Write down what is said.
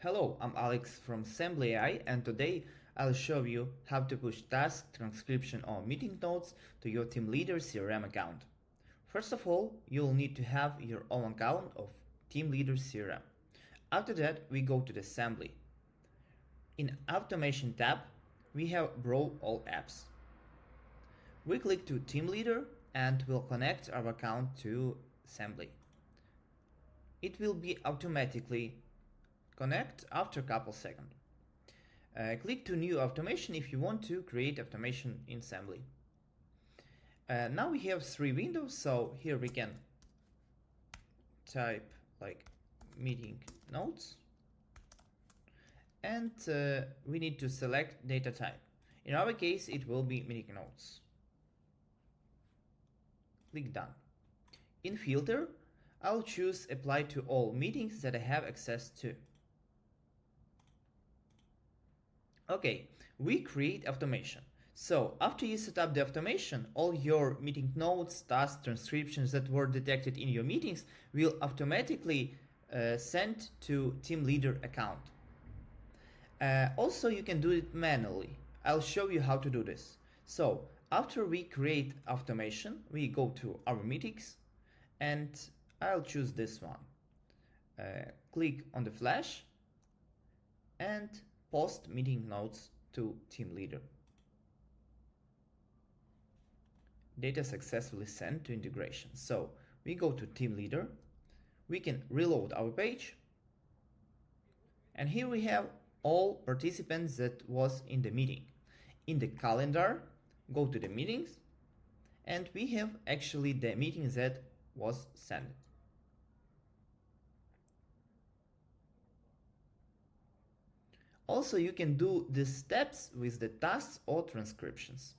Hello, I'm Alex from Sembly AI, and today I'll show you how to push task transcription or meeting notes to your TeamLeader CRM account. First of all, you'll need to have your own account of TeamLeader CRM. After that, we go to the Sembly. In Automation tab, we have Browse All Apps. We click to TeamLeader and we'll connect our account to Sembly. It will be automatically connect after a couple seconds. Click to New Automation if you want to create automation in Sembly. Now we have three windows, so here we can type like meeting notes, and we need to select data type. In our case, it will be meeting notes. Click Done. In Filter, I'll choose Apply to all meetings that I have access to. Okay, we create automation. So after you set up the automation, all your meeting notes, tasks, transcriptions that were detected in your meetings will automatically send to TeamLeader account. Also, you can do it manually. I'll show you how to do this. So after we create automation, we go to our meetings and I'll choose this one. Click on the flash and post meeting notes to TeamLeader. Data successfully sent to integration. So we go to TeamLeader, we can reload our page, and here we have all participants that was in the meeting. In the calendar, go to the meetings, and we have actually the meeting that was sent. Also, you can do the steps with the tasks or transcriptions.